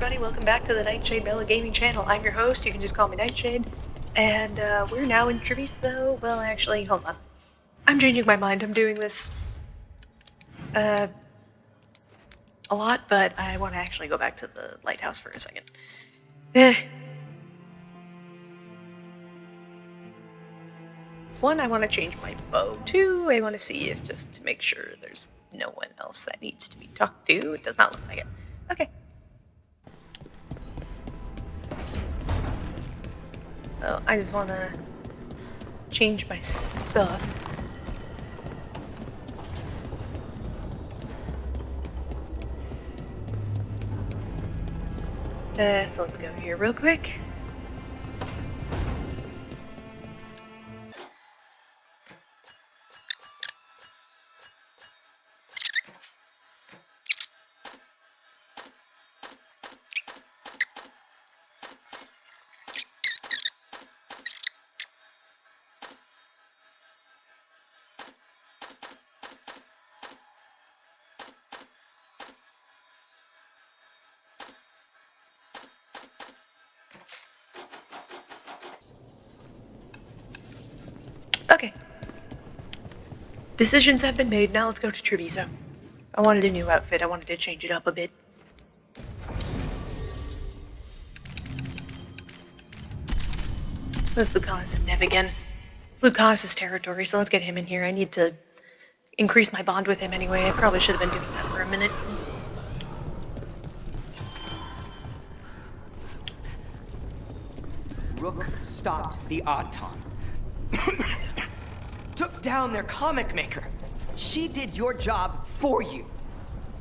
everybody, welcome back to the Nightshade Bella Gaming channel. I'm your host, you can just call me Nightshade, and we're now in Treviso. Well, actually, hold on. I'm changing my mind, I'm doing this, a lot, but I want to actually go back to the lighthouse for a second. One, I want to change my bow. Two, I want to see if, just to make sure there's no one else that needs to be talked to. It does not look like it. Okay. Oh, I just want to change my stuff. So let's go here real quick. Okay. Decisions have been made, now let's go to Treviso. I wanted a new outfit, I wanted to change it up a bit. With Lucanus and Nev again. Lucanus' territory, so let's get him in here. I need to increase my bond with him anyway. I probably should have been doing that for a minute. Rook stopped the Auton. Took down their comic maker. She did your job for you.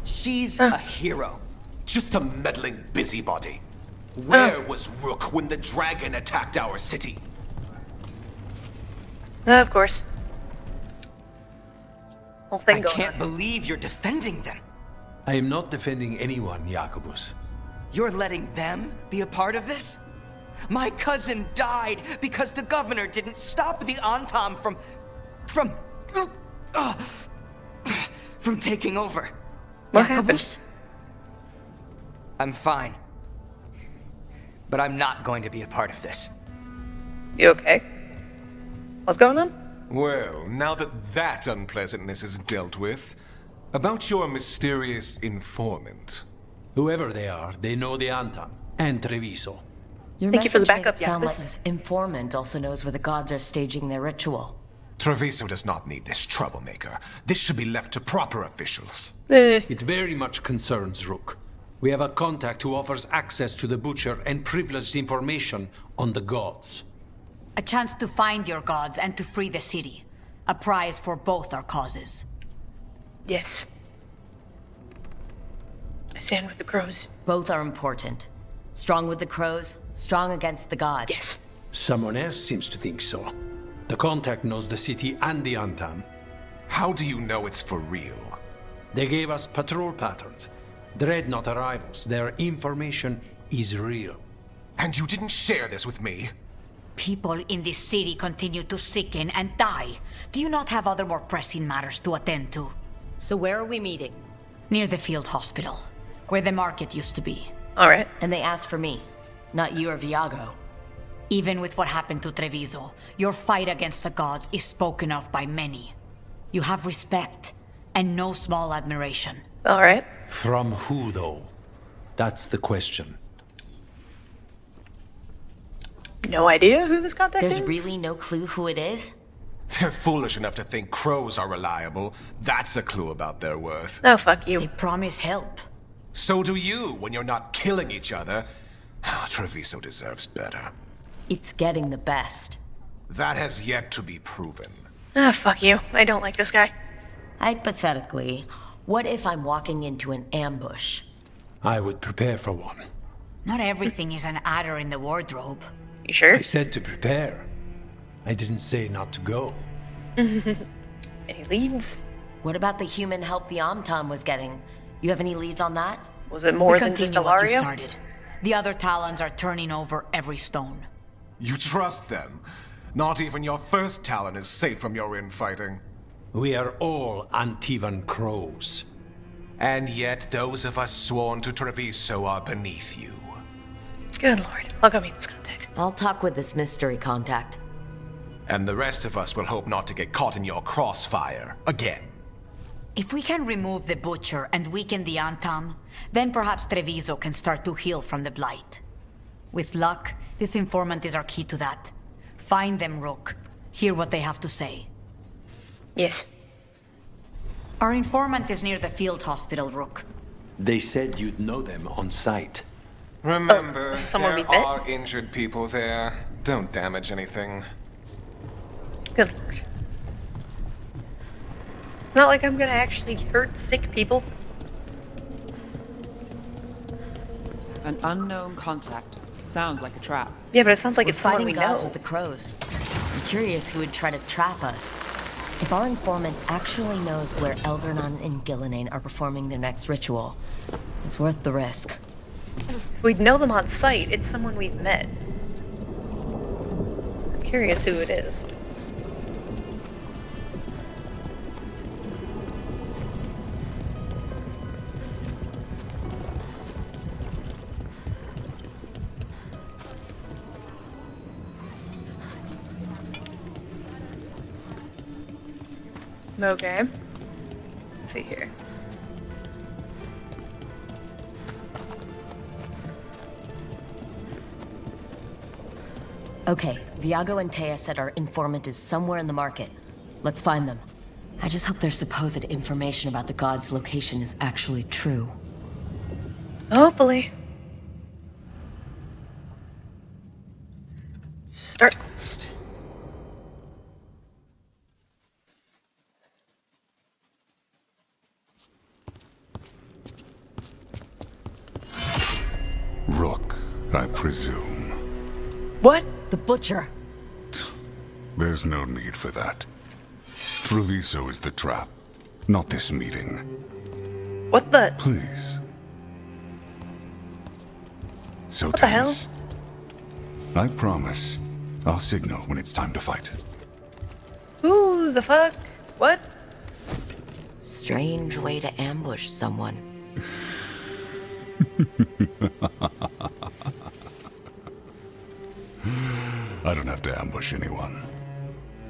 She's a hero. Just a meddling busybody. Where was Rook when the dragon attacked our city? Of course. Whole thing I going can't on. believe you're defending them. I am not defending anyone, Jacobus. You're letting them be a part of this? My cousin died because the governor didn't stop the Antam from taking over. What happened? I'm fine. But I'm not going to be a part of this. You okay? What's going on? Well, now that unpleasantness is dealt with, about your mysterious informant. Whoever they are, they know the Antam and Treviso. Your Thank you for the message made backup, it sound like Jacobus. this informant also knows where the gods are staging their ritual. Treviso does not need this troublemaker. This should be left to proper officials. It very much concerns Rook. We have a contact who offers access to the butcher and privileged information on the gods. A chance to find your gods and to free the city. A prize for both our causes. Yes. I stand with the crows. Both are important. Strong with the crows, strong against the gods. Yes. Someone else seems to think so. The contact knows the city and the Antam. How do you know it's for real? They gave us patrol patterns. Dreadnought arrivals. Their information is real. And you didn't share this with me? People in this city continue to sicken and die. Do you not have other more pressing matters to attend to? So where are we meeting? Near the field hospital, where the market used to be. Alright. And they asked for me, not you or Viago. Even with what happened to Treviso, your fight against the gods is spoken of by many. You have respect, and no small admiration. Alright. From who, though? That's the question. No idea who this contact is? There's really no clue who it is? They're foolish enough to think crows are reliable. That's a clue about their worth. Oh, fuck you. They promise help. So do you when you're not killing each other. Treviso deserves better. It's getting the best. That has yet to be proven. Ah, fuck you. I don't like this guy. Hypothetically, what if I'm walking into an ambush? I would prepare for one. Not everything is an adder in the wardrobe. You sure? I said to prepare. I didn't say not to go. Any leads? What about the human help the Amtam was getting? You have any leads on that? Was it more We than just continue what you Ilario? started. The other Talons are turning over every stone. You trust them? Not even your first Talon is safe from your infighting. We are all Antivan crows. And yet those of us sworn to Treviso are beneath you. Good lord. I'll go meet this contact. I'll talk with this mystery contact. And the rest of us will hope not to get caught in your crossfire again. If we can remove the Butcher and weaken the Antam, then perhaps Treviso can start to heal from the Blight. With luck, this informant is our key to that. Find them, Rook. Hear what they have to say. Yes. Our informant is near the field hospital, Rook. They said you'd know them on sight. Remember, someone we there met? are injured people there. Don't damage anything. Good lord. It's not like I'm gonna actually hurt sick people. An unknown contact. Sounds like a trap. Yeah, but it sounds like We're it's someone fighting we gods know. with the crows. I'm curious who would try to trap us. If our informant actually knows where Elvernon and Gillenane are performing their next ritual, it's worth the risk. If we'd know them on sight, it's someone we've met. I'm curious who it is. Okay. Let's see here. Okay, Viago and Taya said our informant is somewhere in the market. Let's find them. I just hope their supposed information about the god's location is actually true. Hopefully. Start list. Rook, I presume. What? The Butcher! There's no need for that. Treviso is the trap, not this meeting. What the? Please. So What the hell? tense. I promise, I'll signal when it's time to fight. Who the fuck? What? Strange way to ambush someone. I don't have to ambush anyone.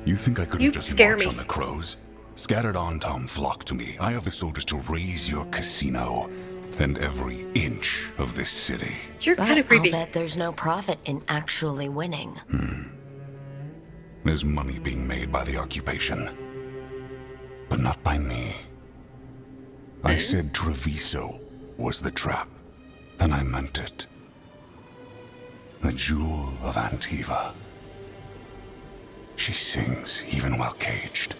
You think I couldn't You just scare march me. on the crows? Scattered on Tom flock to me. I have the soldiers to raise your casino and every inch of this city. You're But kind of I'll creepy. bet there's no profit in actually winning. There's money being made by the occupation, but not by me. I said Treviso was the trap, and I meant it. The jewel of Antiva. She sings even while caged.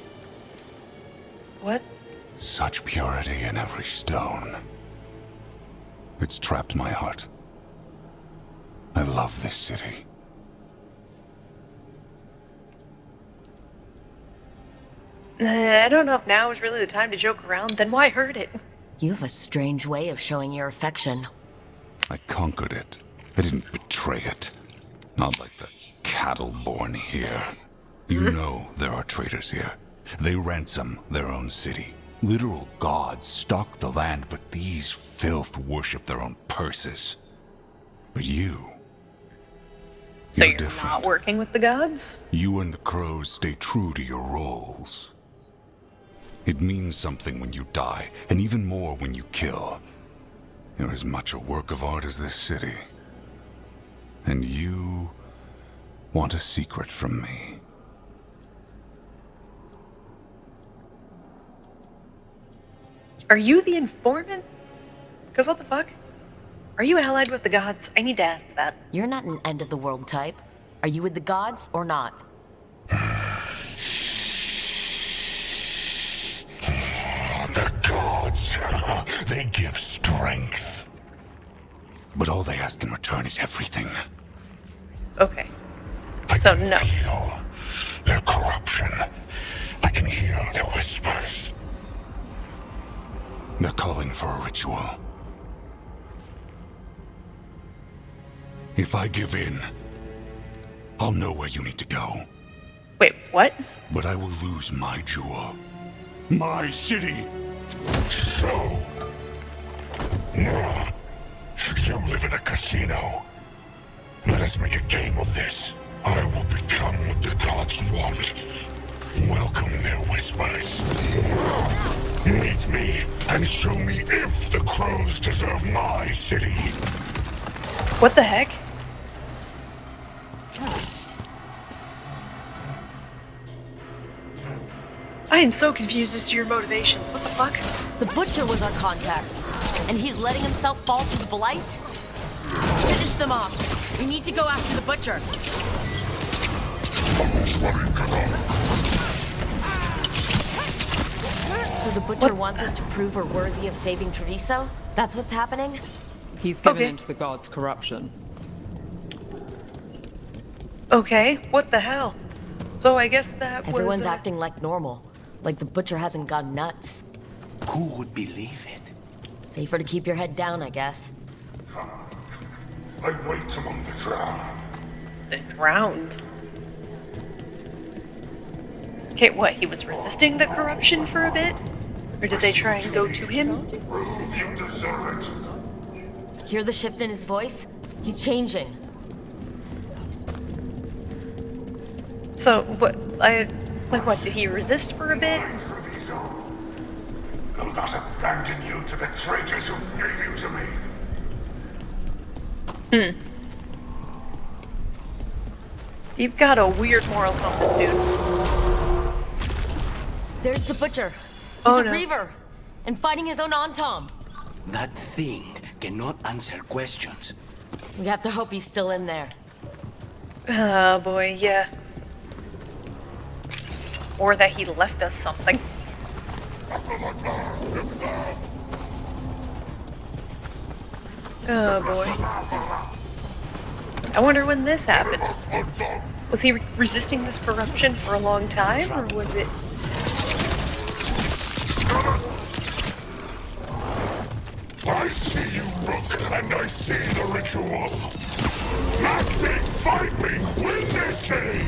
What? Such purity in every stone. It's trapped my heart. I love this city. I don't know if now is really the time to joke around, then why hurt it? You have a strange way of showing your affection. I conquered it. I didn't betray it. Not like the cattle born here. You know there are traitors here. They ransom their own city. Literal gods stalk the land, but these filth worship their own purses. But you... So you're you're different. not working with the gods? You and the crows stay true to your roles. It means something when you die, and even more when you kill. You're as much a work of art as this city. And you want a secret from me. Are you the informant? Because what the fuck? Are you allied with the gods? I need to ask that. You're not an end-of-the-world type. Are you with the gods or not? The gods, they give strength. But all they ask in return is everything. Okay. I So, can no. feel their corruption. I can hear their whispers. They're calling for a ritual. If I give in, I'll know where you need to go. Wait, what? But I will lose my jewel. My city. So, You live in a casino. Let us make a game of this. I will become what the gods want. Welcome their whispers. Meet me and show me if the crows deserve my city. What the heck? I am so confused as to your motivations. What the fuck? The Butcher was our contact, and he's letting himself fall to the Blight? Finish them off. We need to go after the Butcher. So the Butcher wants us to prove we're worthy of saving Treviso? That's what's happening? He's given Okay. in to the gods' corruption. Okay, what the hell? So I guess that Everyone's was... acting like normal. Like the Butcher hasn't gone nuts. Who would believe it? Safer to keep your head down, I guess. I wait among the drowned. The drowned. Okay, what? He was resisting the corruption for a bit? Or did they try and go to him? Prove you deserve it. Hear the shift in his voice? He's changing. So, what? Like what, did he resist for a bit? Treviso. Will not abandon you to the traitors who gave you to me. You've got a weird moral compass, dude. There's the Butcher. He's Oh, a no. Reaver. And fighting his own Antom. That thing cannot answer questions. We have to hope he's still in there. Oh boy, yeah. Or that he left us something. Oh boy. I wonder when this happened. Was he resisting this corruption for a long time, or was it... I see you, Rook, and I see the ritual. Match me, fight me, win this city!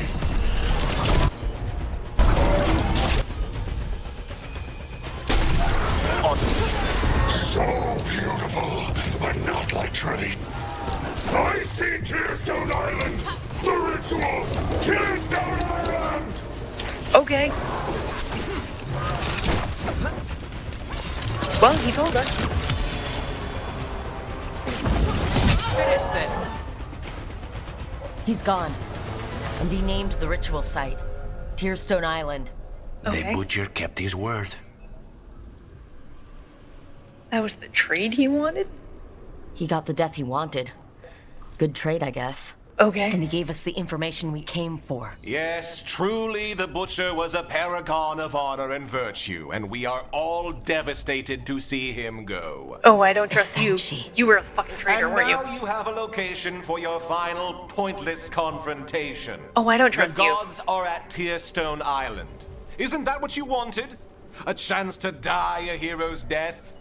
So beautiful, but not like Trevi. I see Tearstone Island! The ritual! Tearstone Island! Okay. Well, he told us. Finish this! He's gone. And he named the ritual site. Tearstone Island. Okay. The Butcher kept his word. That was the trade he wanted? He got the death he wanted. Good trade, I guess. Okay. And he gave us the information we came for. Yes, truly the Butcher was a paragon of honor and virtue, and we are all devastated to see him go. Oh, I don't trust you. Frenchie. You were a fucking traitor, And weren't you? now you have a location for your final pointless confrontation. Oh, I don't The trust you. gods are at Tearstone Island. Isn't that what you wanted? A chance to die a hero's death?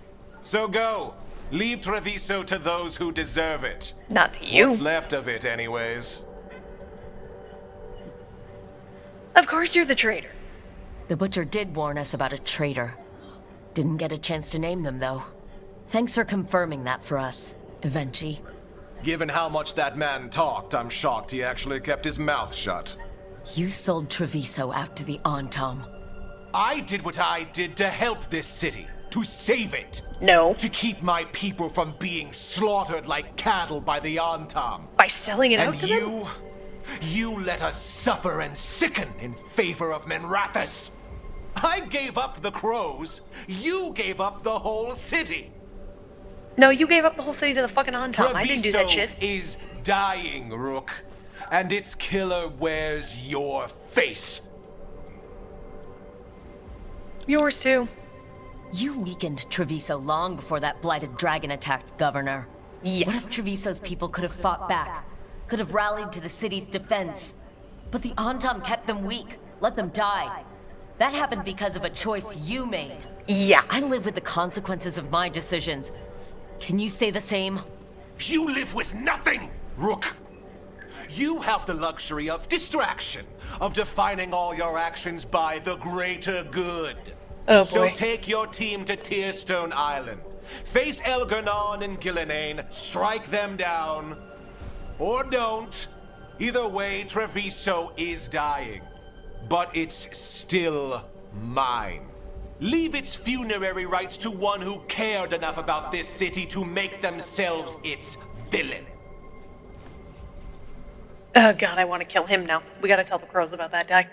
So go. Leave Treviso to those who deserve it. Not to you. What's left of it, anyways. Of course you're the traitor. The Butcher did warn us about a traitor. Didn't get a chance to name them, though. Thanks for confirming that for us, Evenchi. Given how much that man talked, I'm shocked he actually kept his mouth shut. You sold Treviso out to the Antom. I did what I did to help this city, to save it. No. To keep my people from being slaughtered like cattle by the Antom. By selling it out And to them? you let us suffer and sicken in favor of Menrathus. I gave up the crows. You gave up the whole city. No, you gave up the whole city to the fucking Antom. I didn't do that Treviso shit. is dying, Rook. And its killer wears your face. Yours too. You weakened Treviso long before that blighted dragon attacked Governor. Yeah. What if Treviso's people could have fought back? Could have rallied to the city's defense? But the Antom kept them weak, let them die. That happened because of a choice you made. Yeah. I live with the consequences of my decisions. Can you say the same? You live with nothing, Rook. You have the luxury of distraction, of defining all your actions by the greater good. Oh So boy. take your team to Tearstone Island. Face Elgarnon and Gillinane, strike them down. Or don't. Either way, Treviso is dying. But it's still mine. Leave its funerary rites to one who cared enough about this city to make themselves its villain. Oh god, I want to kill him now. We gotta tell the crows about that guy.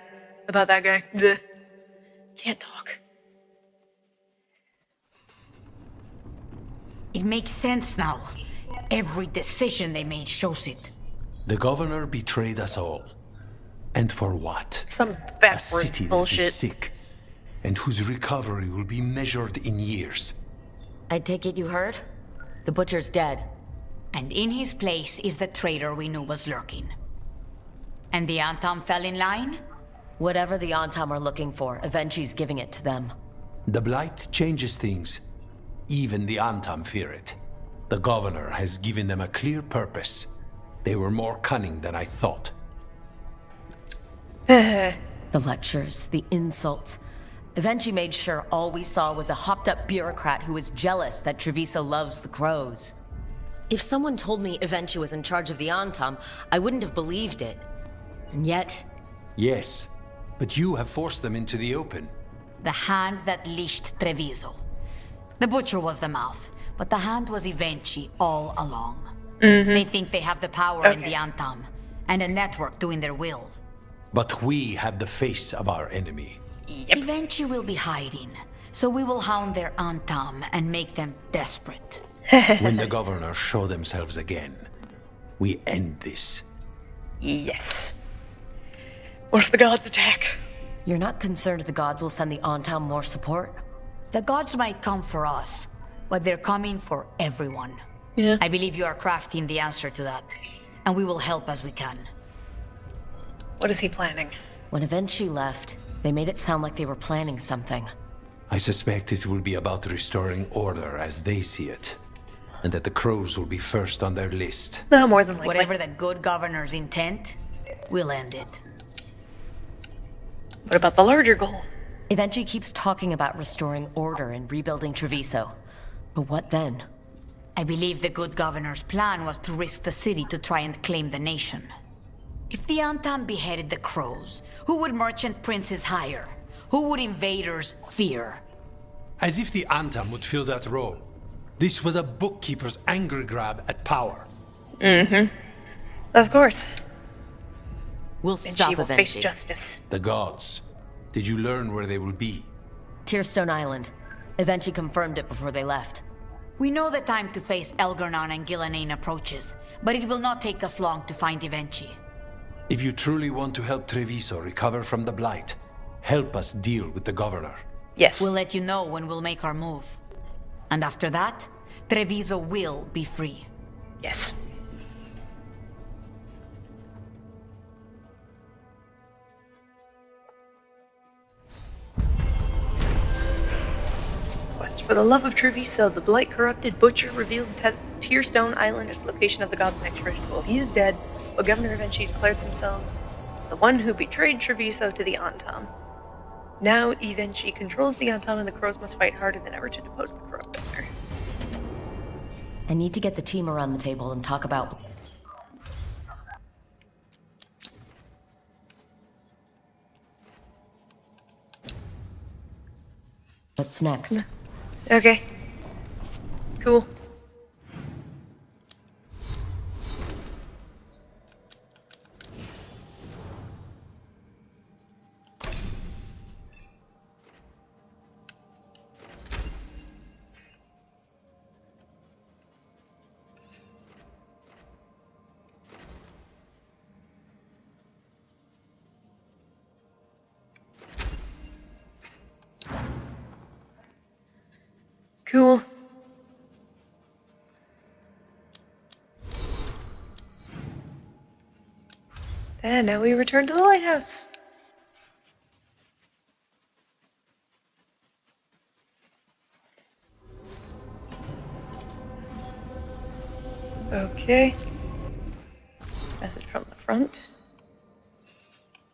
About that guy. Blech. Can't talk. It makes sense now. Every decision they made shows it. The governor betrayed us all. And for what? Some A backwards city that bullshit. is sick, and whose recovery will be measured in years. I take it you heard? The butcher's dead. And in his place is the traitor we knew was lurking. And the Antam fell in line? Whatever the Antam are looking for, Avenchi's giving it to them. The Blight changes things. Even the Antam fear it. The governor has given them a clear purpose. They were more cunning than I thought. The lectures, the insults. Avenchi made sure all we saw was a hopped-up bureaucrat who was jealous that Treviso loves the crows. If someone told me Avenchi was in charge of the Antam, I wouldn't have believed it. And yet... Yes, but you have forced them into the open. The hand that leashed Treviso. The butcher was the mouth, but the hand was Avenchi all along. They think they have the power in the Antam, and a network doing their will. But we have the face of our enemy. Avenchi will be hiding, so we will hound their Antam and make them desperate. When the governors show themselves again, we end this. Yes. What if the gods attack? You're not concerned the gods will send the Antam more support? The gods might come for us, but they're coming for everyone. Yeah. I believe you are crafting the answer to that, and we will help as we can. What is he planning? When Avenchi left, they made it sound like they were planning something. I suspect it will be about restoring order as they see it, and that the crows will be first on their list. No, more than likely. Whatever the good governor's intent, we'll end it. What about the larger goal? Avenchi keeps talking about restoring order and rebuilding Treviso. But what then? I believe the good governor's plan was to risk the city to try and claim the nation. If the Antam beheaded the crows, who would merchant princes hire? Who would invaders fear? As if the Antam would fill that role. This was a bookkeeper's angry grab at power. Of course. We'll And stop she will face Avenchi. justice. The gods. Did you learn where they will be? Tearstone Island. Avenchi confirmed it before they left. We know the time to face Elgarnon and Gillinane approaches, but it will not take us long to find Avenchi. If you truly want to help Treviso recover from the Blight, help us deal with the governor. Yes. We'll let you know when we'll make our move. And after that, Treviso will be free. Yes. Quest for the love of Treviso, the blight-corrupted butcher revealed Tearstone Island as the location of the god's next ritual. He is dead, but Governor Avenchi declared themselves the one who betrayed Treviso to the Antam. Now Avenchi controls the Antam and the crows must fight harder than ever to depose the corrupt governor. I need to get the team around the table and talk about... What's next? Okay. Cool. Cool. And now we return to the lighthouse. Okay. Message from the front.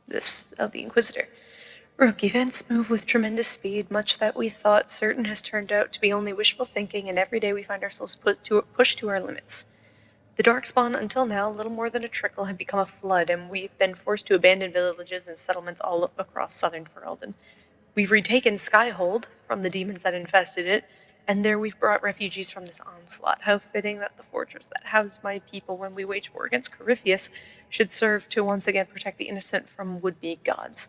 This of the Inquisitor. Rook, events move with tremendous speed. Much that we thought certain has turned out to be only wishful thinking, and every day we find ourselves pushed to our limits. The Darkspawn, until now, little more than a trickle, have become a flood, and we've been forced to abandon villages and settlements all across southern Ferelden. We've retaken Skyhold from the demons that infested it, and there we've brought refugees from this onslaught. How fitting that the fortress that housed my people when we waged war against Corypheus should serve to once again protect the innocent from would-be gods.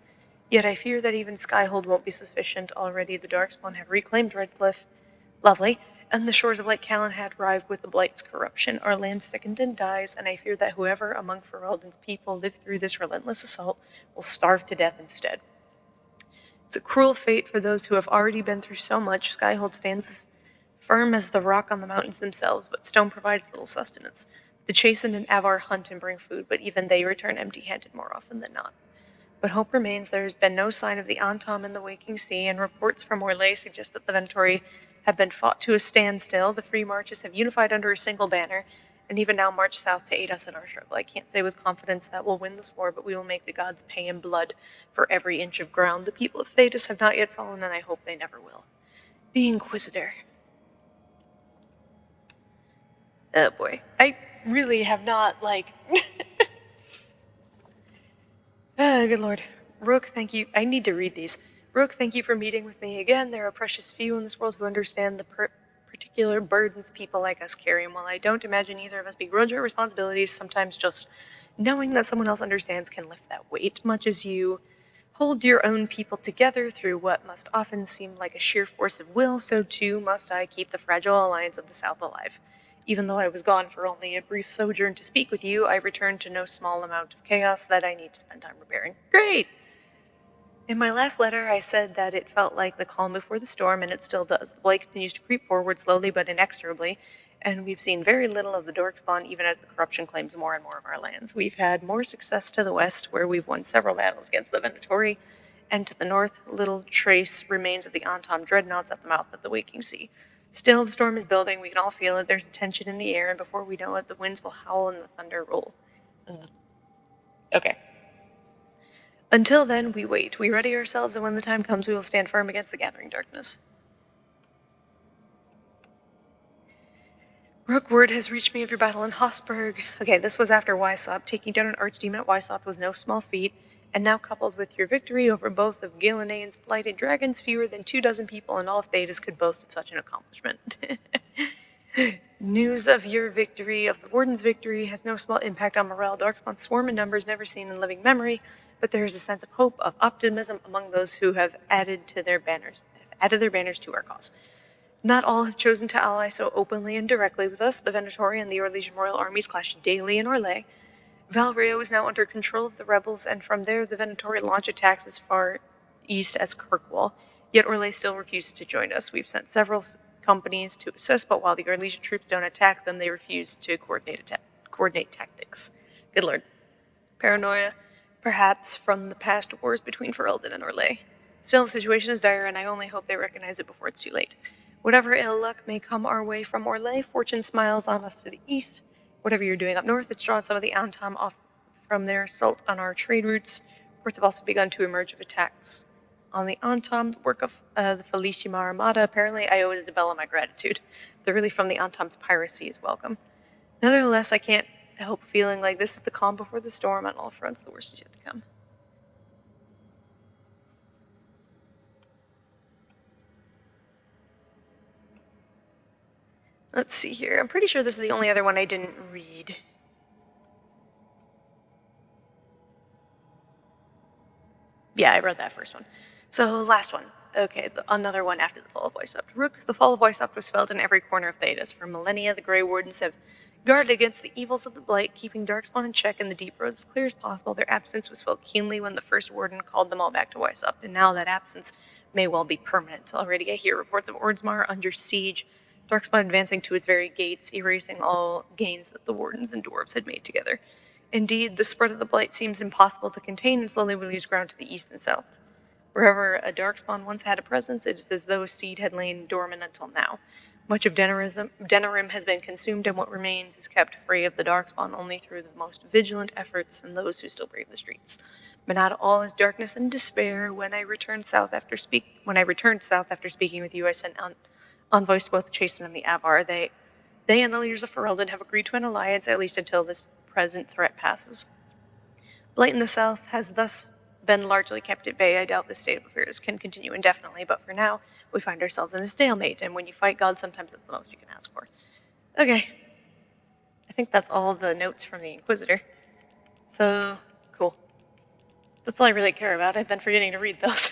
Yet I fear that even Skyhold won't be sufficient. Already the Darkspawn have reclaimed Redcliffe. Lovely. And the shores of Lake Callan had rived with the Blight's corruption. Our land sickened and dies, and I fear that whoever among Ferelden's people lived through this relentless assault will starve to death instead. It's a cruel fate for those who have already been through so much. Skyhold stands as firm as the rock on the mountains themselves, but stone provides little sustenance. The Chastened and Avar hunt and bring food, but even they return empty-handed more often than not. But hope remains. There has been no sign of the Antam in the waking sea, and reports from Orlais suggest that the Venatori have been fought to a standstill. The Free Marches have unified under a single banner, and even now march south to aid us in our struggle. I can't say with confidence that we'll win this war, but we will make the gods pay in blood for every inch of ground. The people of Thedas have not yet fallen, and I hope they never will. The Inquisitor. Oh boy. I really have not, good lord. Rook, thank you. I need to read these. Rook, thank you for meeting with me again. There are precious few in this world who understand the particular burdens people like us carry, and while I don't imagine either of us begrudge our responsibilities, sometimes just knowing that someone else understands can lift that weight. Much as you hold your own people together through what must often seem like a sheer force of will, so too must I keep the fragile alliance of the South alive. Even though I was gone for only a brief sojourn to speak with you, I returned to no small amount of chaos that I need to spend time repairing. Great! In my last letter, I said that it felt like the calm before the storm, and it still does. The blight continues to creep forward slowly but inexorably, and we've seen very little of the Darkspawn even as the corruption claims more and more of our lands. We've had more success to the west, where we've won several battles against the Venatori, and to the north, little trace remains of the Antam dreadnoughts at the mouth of the Waking Sea. Still, the storm is building. We can all feel it. There's tension in the air, and before we know it, the winds will howl and the thunder roll. Okay. Until then, we wait. We ready ourselves, and when the time comes, we will stand firm against the gathering darkness. Rook, word has reached me of your battle in Hosberg. Okay, this was after Wysop. Taking down an archdemon at Wysop was no small feat, and now coupled with your victory over both of Gilneain's blighted dragons, fewer than 24 people in all of Thedas could boast of such an accomplishment. News of your victory, of the Warden's victory, has no small impact on morale. Darkspawn's swarm in numbers never seen in living memory, but there is a sense of hope, of optimism among those who have added their banners to our cause. Not all have chosen to ally so openly and directly with us. The Venatori and the Orlesian royal armies clash daily in Orlais. Valrio is now under control of the rebels, and from there the Venatori launch attacks as far east as Kirkwall. Yet Orlais still refuses to join us. We've sent several companies to assist, but while the Orlesian troops don't attack them, they refuse to coordinate tactics. Good lord. Paranoia, perhaps, from the past wars between Ferelden and Orlais. Still, the situation is dire, and I only hope they recognize it before it's too late. Whatever ill luck may come our way from Orlais, fortune smiles on us to the east. Whatever you're doing up north, it's drawn some of the Antam off from their assault on our trade routes. Reports have also begun to emerge of attacks on the Antam, the work of the Felicima Armada. Apparently, I owe Isabella my gratitude. The relief from the Antam's piracy is welcome. Nevertheless, I can't help feeling like this is the calm before the storm on all fronts. The worst is yet to come. Let's see here. I'm pretty sure this is the only other one I didn't read. Yeah, I read that first one. So, last one. Okay, another one after the Fall of Wysop. Rook, the Fall of Wysop was felt in every corner of Thedas. For millennia, the Grey Wardens have guarded against the evils of the Blight, keeping Darkspawn in check and the deep roads as clear as possible. Their absence was felt keenly when the first Warden called them all back to Wysop, and now that absence may well be permanent. Already I hear reports of Ordsmar under siege, Darkspawn advancing to its very gates, erasing all gains that the Wardens and Dwarves had made together. Indeed, the spread of the Blight seems impossible to contain, and slowly we lose ground to the east and south. Wherever a Darkspawn once had a presence, it is as though a seed had lain dormant until now. Much of Denerim has been consumed, and what remains is kept free of the Darkspawn only through the most vigilant efforts and those who still brave the streets. But not all is darkness and despair. When I returned south after speaking with you, I sent envoys to both Chasten and the Avar. They and the leaders of Ferelden have agreed to an alliance, at least until this present threat passes. Blight in the south has thus been largely kept at bay. I doubt this state of affairs can continue indefinitely, but for now, we find ourselves in a stalemate, and when you fight God, sometimes that's the most you can ask for. Okay. I think that's all the notes from the Inquisitor. So, cool. That's all I really care about. I've been forgetting to read those.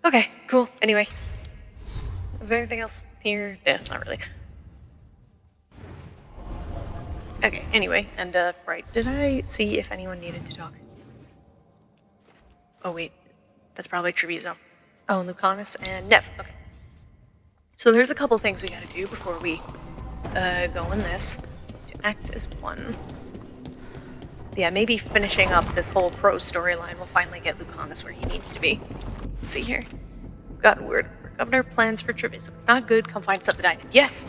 Okay, cool. Anyway. Is there anything else here? Yeah, not really. Okay, anyway, and right, did I see if anyone needed to talk? Oh wait, that's probably Treviso. Oh, and Lucanus and Nev, okay. So there's a couple things we gotta do before we go in this, to act as one. Yeah, maybe finishing up this whole Crow storyline will finally get Lucanus where he needs to be. Let's see here. We've got word. Governor plans for Treviso. It's not good, come find us at the diamond. Yes!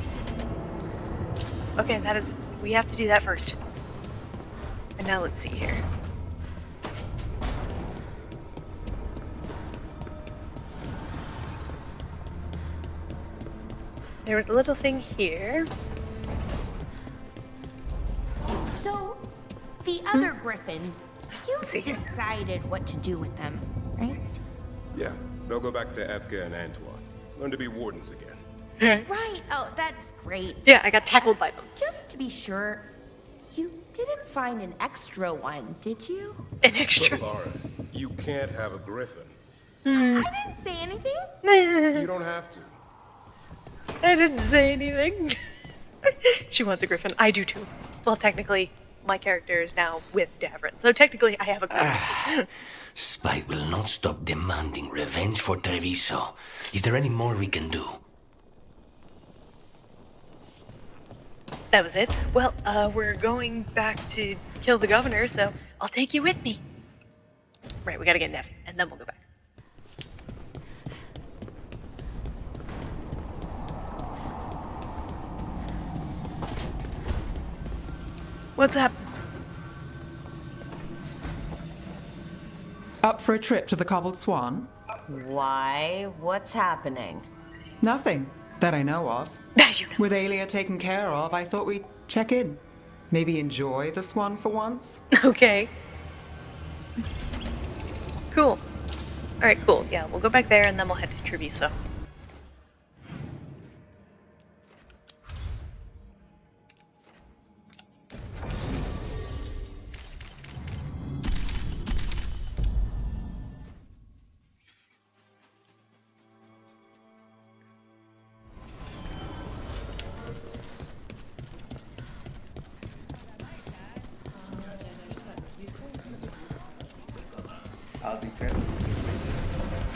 Okay, that is... we have to do that first. And now let's see here. There was a little thing here. So, the other griffins, you Let's see here. decided what to do with them, right? Yeah, they'll go back to Efka and Antoine. Learn to be wardens again. Right. Oh, that's great. Yeah, I got tackled by them. Just to be sure, you didn't find an extra one, did you? An extra. But Laura, you can't have a griffin. I didn't say anything. You don't have to. I didn't say anything. She wants a griffin. I do too. Well, technically, my character is now with Davrin, so technically I have a griffin. Spite will not stop demanding revenge for Treviso. Is there any more we can do? That was it. Well, we're going back to kill the governor, so I'll take you with me. Right, we gotta get Nev, and then we'll go back. What's up? Up for a trip to the Cobbled Swan? Why? What's happening? Nothing that I know of. You know. With Aelia taken care of, I thought we'd check in. Maybe enjoy the Swan for once. Okay. Cool. Alright, cool. Yeah, we'll go back there and then we'll head to Treviso.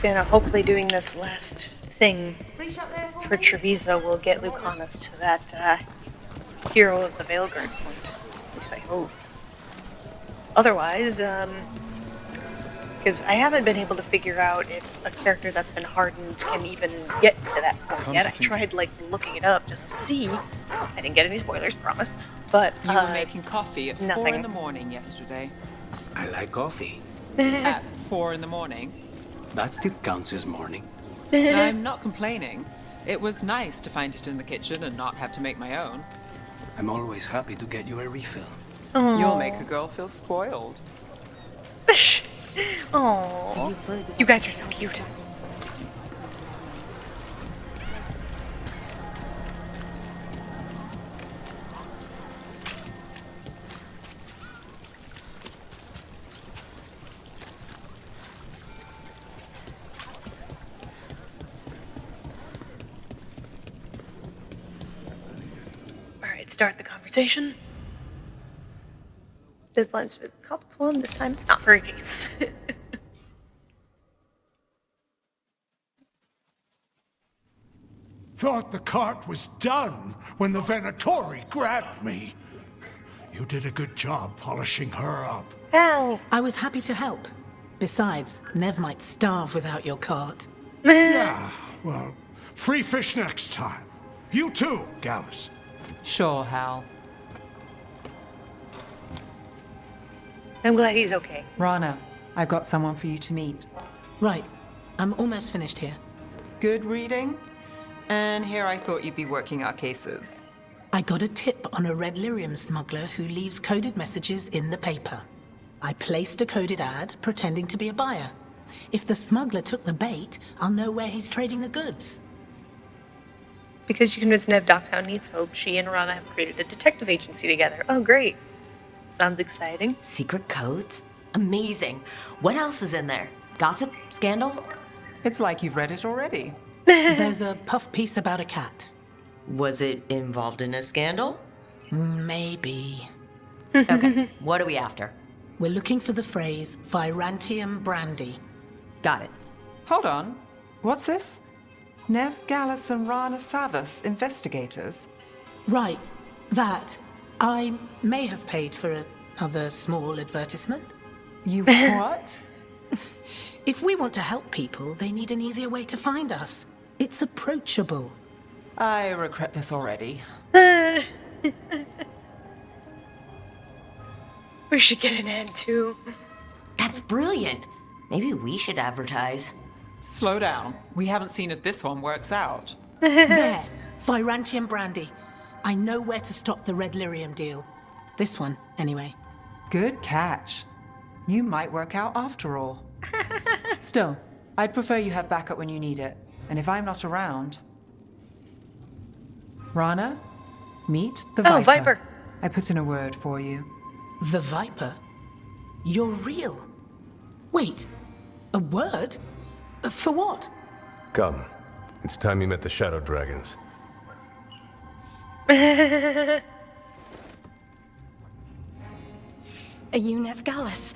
Gonna hopefully doing this last thing for Treviso will get Lucanus to that hero of the Veilguard point. At least I hope. Otherwise, because I haven't been able to figure out if a character that's been hardened can even get to that point yet. I tried like looking it up just to see. I didn't get any spoilers, promise. But You were making coffee at 4 nothing. in the morning yesterday. I like coffee. At 4 in the morning? That still counts as morning. I'm not complaining. It was nice to find it in the kitchen and not have to make my own. I'm always happy to get you a refill. You'll make a girl feel spoiled. Aww. You guys are so cute. Alright, start the conversation. Did plans to visit the Cobbled Swan. This time it's not for a case. Thought the cart was done when the Venatori grabbed me. You did a good job polishing her up. Ow! I was happy to help. Besides, Nev might starve without your cart. Yeah, well, free fish next time. You too, Gallus. Sure, Hal. I'm glad he's okay. Rana, I've got someone for you to meet. Right. I'm almost finished here. Good reading? And here I thought you'd be working our cases. I got a tip on a red lyrium smuggler who leaves coded messages in the paper. I placed a coded ad pretending to be a buyer. If the smuggler took the bait, I'll know where he's trading the goods. Because you convinced Nev Docktown needs hope, she and Rana have created a detective agency together. Oh, great. Sounds exciting. Secret codes? Amazing. What else is in there? Gossip? Scandal? It's like you've read it already. There's a puff piece about a cat. Was it involved in a scandal? Maybe. Okay, what are we after? We're looking for the phrase Virantium brandy. Got it. Hold on. What's this? Nev Gallus and Rana Savas, investigators. Right. That. I may have paid for another small advertisement. You what? If we want to help people, they need an easier way to find us. It's approachable. I regret this already. We should get an ad too. That's brilliant. Maybe we should advertise. Slow down. We haven't seen if this one works out. There. Virantium brandy. I know where to stop the red lyrium deal. This one, anyway. Good catch. You might work out after all. Still, I'd prefer you have backup when you need it. And if I'm not around... Rana, meet the Viper. Oh, Viper. I put in a word for you. The Viper? You're real? Wait, a word? For what? Come. It's time you met the Shadow Dragons. Are you Nev Gallus?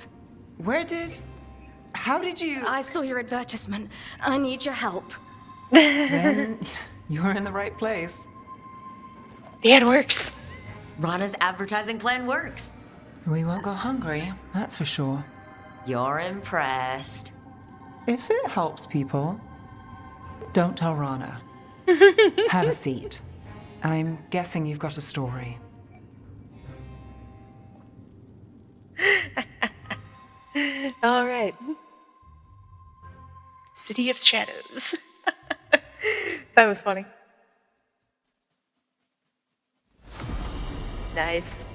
How did you... I saw your advertisement. I need your help. Then you're in the right place. The ad works. Rana's advertising plan works. We won't go hungry, that's for sure. You're impressed. If it helps people, don't tell Rana. Have a seat. I'm guessing you've got a story. All right. City of Shadows. That was funny. Nice.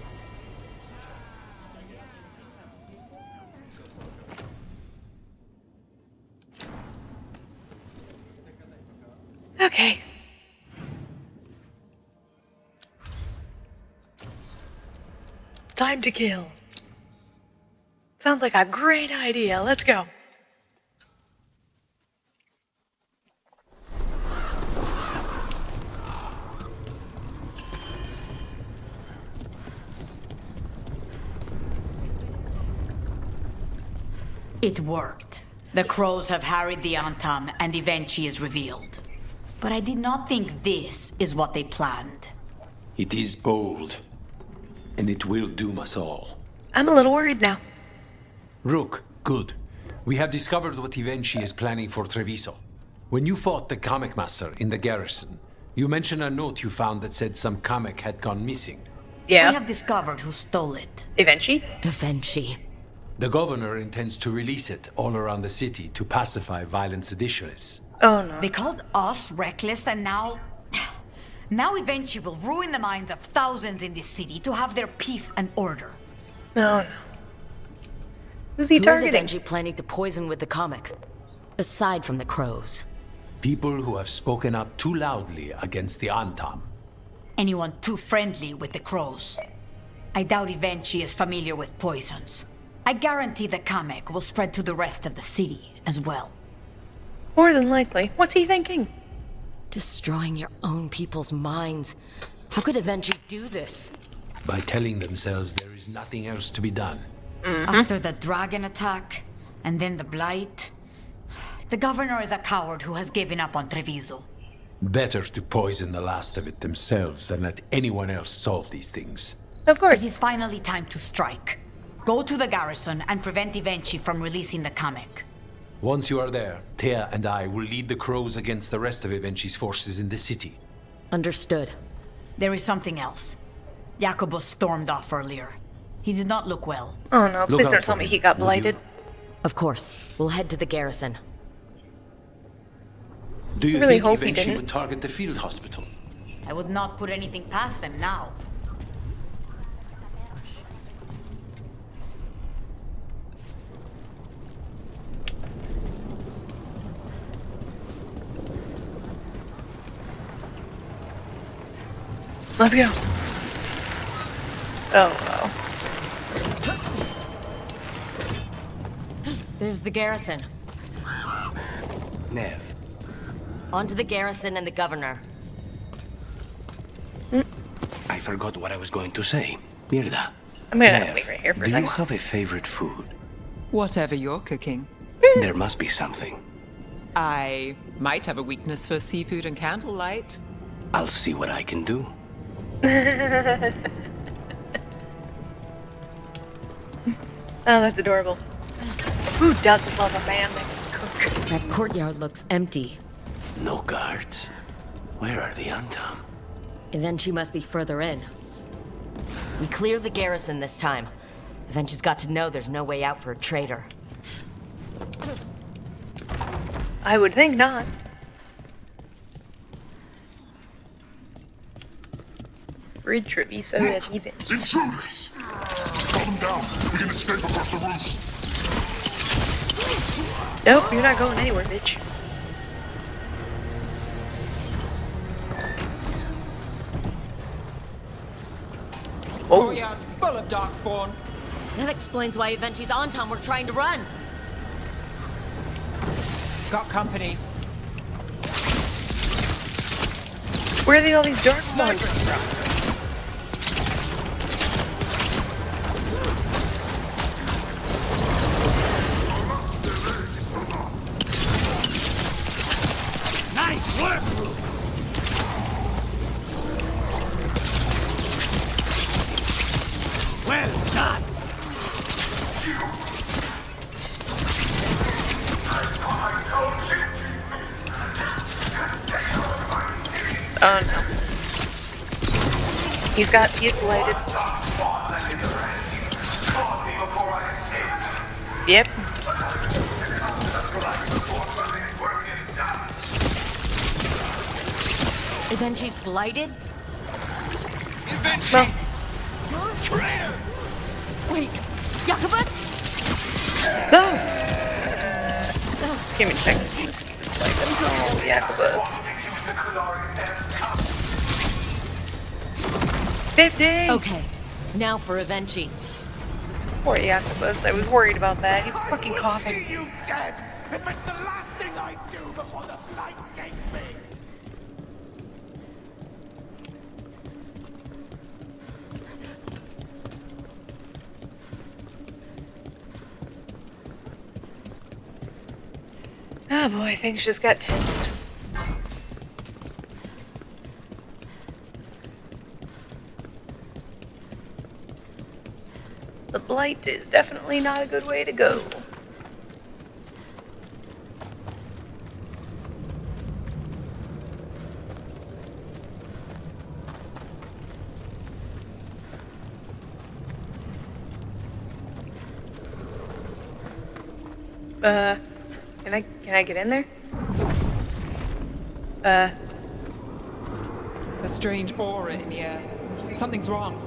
Okay. Time to kill. Sounds like a great idea. Let's go. It worked. The crows have harried the Antam, and Evenchi is revealed. But I did not think this is what they planned. It is bold, and it will doom us all. I'm a little worried now. Rook, good. We have discovered what Evenchi is planning for Treviso. When you fought the Kamek Master in the garrison, you mentioned a note you found that said some Kamek had gone missing. Yeah. We have discovered who stole it. Evenchi? Evenchi. The governor intends to release it all around the city to pacify violent seditionists. Oh no. They called us reckless, and now... Now Evenchi will ruin the minds of thousands in this city to have their peace and order. No, no. Who's he targeting? Who is Evenchi planning to poison with the comic? Aside from the crows. People who have spoken up too loudly against the Antam. Anyone too friendly with the crows. I doubt Evenchi is familiar with poisons. I guarantee the Kamek will spread to the rest of the city as well. More than likely. What's he thinking? Destroying your own people's minds. How could Evenchi do this? By telling themselves there is nothing else to be done. After the dragon attack, and then the blight, the governor is a coward who has given up on Treviso. Better to poison the last of it themselves than let anyone else solve these things. Of course. It is finally time to strike. Go to the garrison and prevent Ivenchi from releasing the comic. Once you are there, Thea and I will lead the crows against the rest of Ivenchi's forces in the city. Understood. There is something else. Jacobus stormed off earlier. He did not look well. Oh no, please don't tell me he got blighted. Of course. We'll head to the garrison. Do you really think hope he Ivenchi didn't. would target the field hospital? I would not put anything past them now. Let's go. Oh, wow. There's the garrison. Nev, On to the garrison and the governor. I forgot what I was going to say. Mirda, I'm gonna Nev, wait right here for a do you second. have a favorite food? Whatever you're cooking. There must be something. I might have a weakness for seafood and candlelight. I'll see what I can do. Oh, that's adorable. Who doesn't love a man that can cook? That courtyard looks empty. No guards. Where are the Antam? And then she must be further in. We cleared the garrison this time. Eventu's got to know there's no way out for a traitor. I would think not. Rid Treviso and even. Intruders! Cut them down. We can escape across the roofs. Nope, you're not going anywhere, bitch. Courtyard's full of darkspawn. That explains why Evenchi's Antam were trying to run. Got company. Where are they all these dark spawns from? Nice work! Well done! Oh no. He's blighted. Yep. Evenchi's blighted? Well, Wait, Jacobus? no! Give me a second. Oh, Jacobus. 50! Okay, now for Evenchi. Poor Jacobus. I was worried about that. He was fucking coughing. You dead! If it's the last thing I do before the flight takes me! Oh boy, things just got tense. The blight is definitely not a good way to go. Can I get in there? A strange aura in the air. Something's wrong.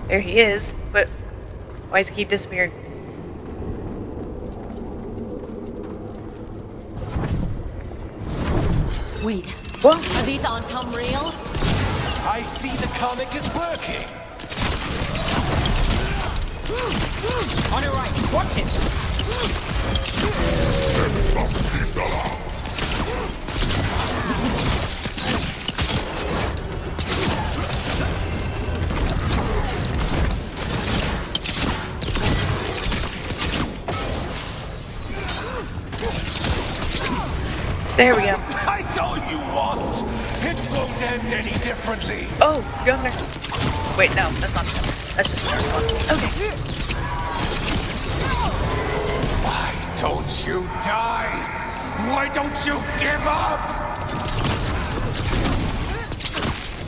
There he is, but why does he keep disappearing? Wait, what? Are these Antam real? I see the comic is working. On your right, watch it! There we go. I told you what! It won't end any differently. Oh, Governor. Wait, no, that's not the governor. That's just the Dark One. Okay. Why don't you die? Why don't you give up?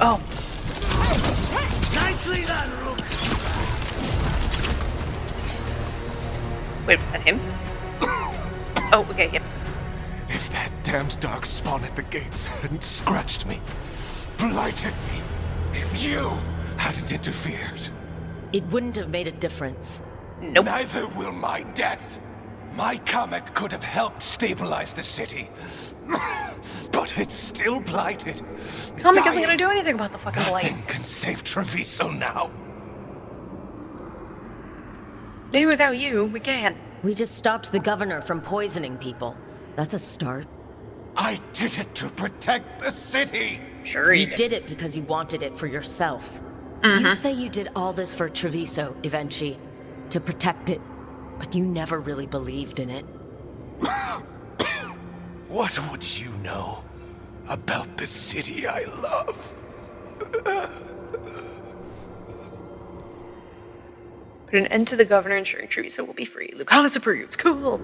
Oh. Nicely done, Rook. Wait, was that him? Oh, okay, yep. If that damned dark spawn at the gates hadn't scratched me, blighted me, if you hadn't interfered. It wouldn't have made a difference. Nope. Neither will my death. My comic could have helped stabilize the city. But it's still blighted. Comic isn't gonna do anything about the fucking blight. Nothing can save Treviso now. Maybe without you, we can. We just stopped the governor from poisoning people. That's a start. I did it to protect the city. Sure you did it because you wanted it for yourself. You say you did all this for Treviso, Evenchi, to protect it, but you never really believed in it. What would you know about the city I love? Put an end to the governor, ensuring Treviso will be free. Lucanus approves. Cool.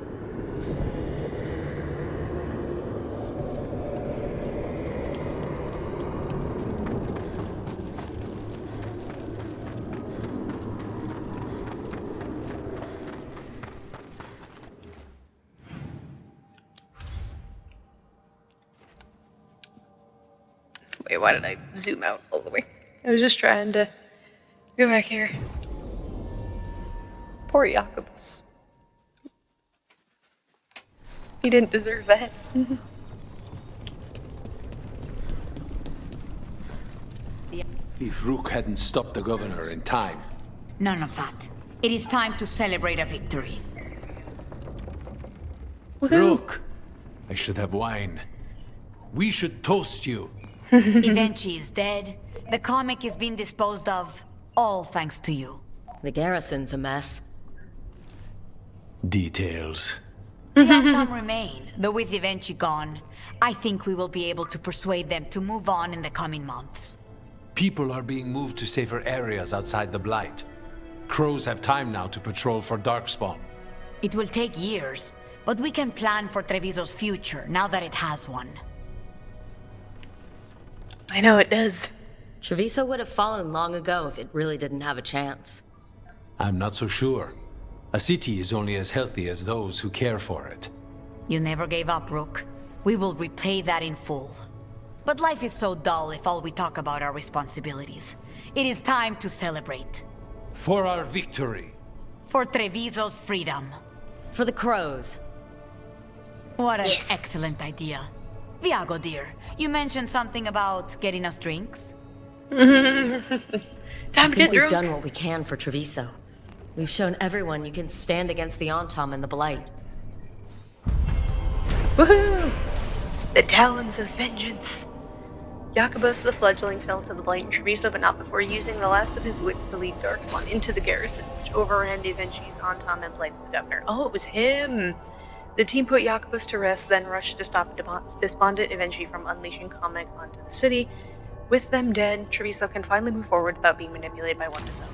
Wait, why did I zoom out all the way? I was just trying to go back here. Poor Jacobus. He didn't deserve that. If Rook hadn't stopped the governor in time. None of that. It is time to celebrate a victory. Rook! I should have wine. We should toast you. Evenchi is dead. The comic is being disposed of. All thanks to you. The garrison's a mess. Details. The Antom remain, though with Evenchi gone, I think we will be able to persuade them to move on in the coming months. People are being moved to safer areas outside the Blight. Crows have time now to patrol for Darkspawn. It will take years, but we can plan for Treviso's future now that it has one. I know it does. Treviso would have fallen long ago if it really didn't have a chance. I'm not so sure. A city is only as healthy as those who care for it. You never gave up, Rook. We will repay that in full. But life is so dull if all we talk about are responsibilities. It is time to celebrate. For our victory. For Treviso's freedom. For the crows. What an excellent idea. Viago, dear, you mentioned something about getting us drinks? Time to get We've drunk. done what we can for Treviso. We've shown everyone you can stand against the Antom and the Blight. Woohoo! The Talons of Vengeance. Jacobus the Fledgling fell to the Blight in Treviso, but not before using the last of his wits to lead Darkspawn into the garrison, which overran Evenchi's Antom and blamed the governor. Oh, it was him! The team put Jacobus to rest, then rushed to stop despondent Evenchi from unleashing Comic onto the city. With them dead, Treviso can finally move forward without being manipulated by one of its own.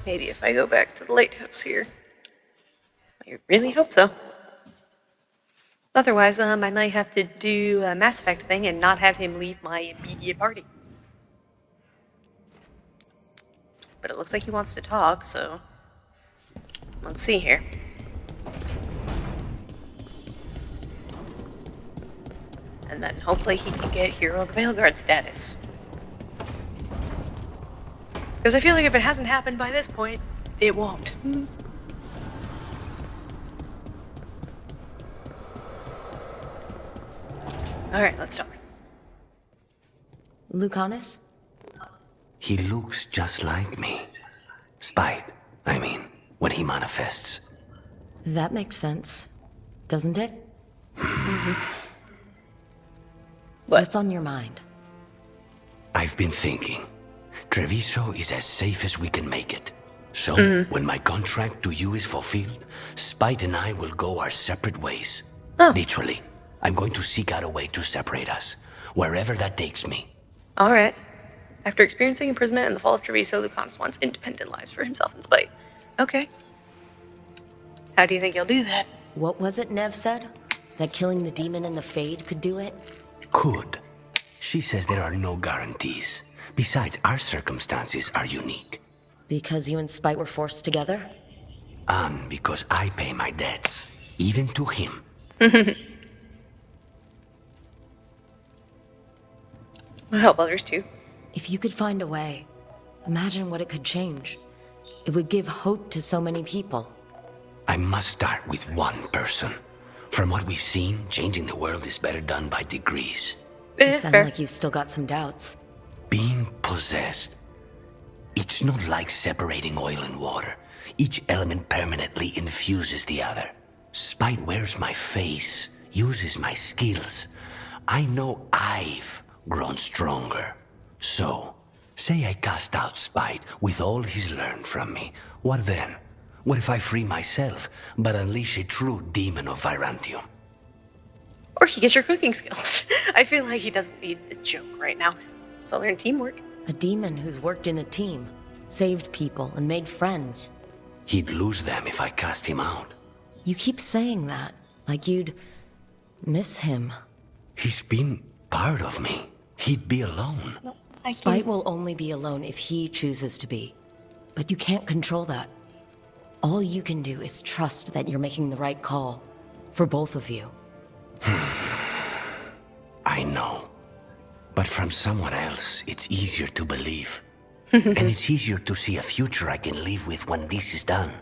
Maybe if I go back to the lighthouse here. I really hope so. Otherwise, I might have to do a Mass Effect thing and not have him leave my immediate party. But it looks like he wants to talk, so let's see here. And then hopefully he can get Hero of the Veilguard status. Because I feel like if it hasn't happened by this point, it won't. Alright, let's talk. Lucanus? He looks just like me. Spite, I mean, when he manifests. That makes sense, doesn't it? What's on your mind? I've been thinking. Treviso is as safe as we can make it. So, when my contract to you is fulfilled, Spite and I will go our separate ways. Oh. Literally. I'm going to seek out a way to separate us, wherever that takes me. Alright. After experiencing imprisonment and the fall of Treviso, Lucanus wants independent lives for himself and Spite. Okay. How do you think you'll do that? What was it Nev said? That killing the demon in the Fade could do it? Could. She says there are no guarantees. Besides, our circumstances are unique. Because you and Spite were forced together? And because I pay my debts, even to him. I'll help others too. If you could find a way, imagine what it could change. It would give hope to so many people. I must start with one person. From what we've seen, changing the world is better done by degrees. You sound like you've still got some doubts. Being possessed. It's not like separating oil and water. Each element permanently infuses the other. Spite wears my face, uses my skills. I know I've grown stronger. So, say I cast out Spite with all he's learned from me. What then? What if I free myself, but unleash a true demon of Virantium? Or he gets your cooking skills. I feel like he doesn't need a joke right now. So learn teamwork. A demon who's worked in a team, saved people, and made friends. He'd lose them if I cast him out. You keep saying that, like you'd miss him. He's been part of me. He'd be alone. No, Spite will only be alone if he chooses to be. But you can't control that. All you can do is trust that you're making the right call. For both of you. I know. But from someone else, it's easier to believe. And it's easier to see a future I can live with when this is done.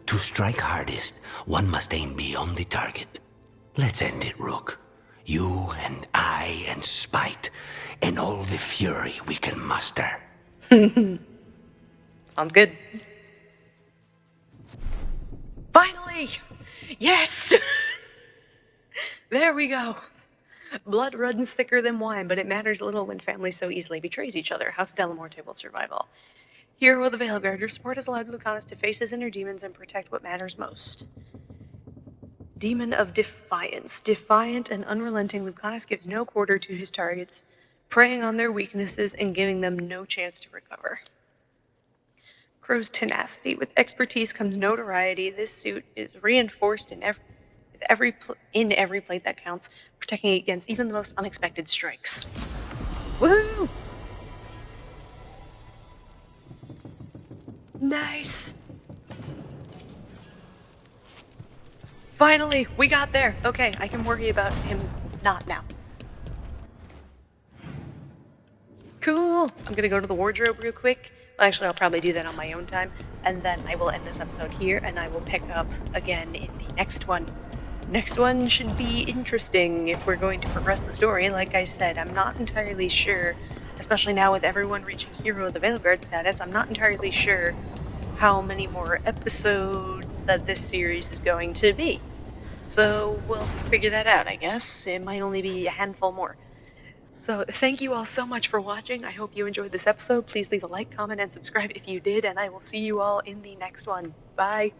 To strike hardest, one must aim beyond the target. Let's end it, Rook. You and I and Spite, and all the fury we can muster. Sounds good. Finally! Yes! There we go. Blood runs thicker than wine, but it matters little when families so easily betrays each other. House Delamorte will survive all. Hero of the Veilguard, your support has allowed Lucanus to face his inner demons and protect what matters most. Demon of Defiance. Defiant and unrelenting, Lucanus gives no quarter to his targets, preying on their weaknesses and giving them no chance to recover. Crow's tenacity. With expertise comes notoriety. This suit is reinforced in every plate that counts, protecting against even the most unexpected strikes. Woohoo! Nice! Finally, we got there. Okay, I can worry about him not now. Cool! I'm gonna go to the wardrobe real quick. Well, actually, I'll probably do that on my own time, and then I will end this episode here, and I will pick up again in the next one. Next one should be interesting if we're going to progress the story. Like I said, I'm not entirely sure, especially now with everyone reaching Hero of the Veilguard status, I'm not entirely sure how many more episodes that this series is going to be. So we'll figure that out, I guess. It might only be a handful more. So thank you all so much for watching. I hope you enjoyed this episode. Please leave a like, comment, and subscribe if you did, and I will see you all in the next one. Bye!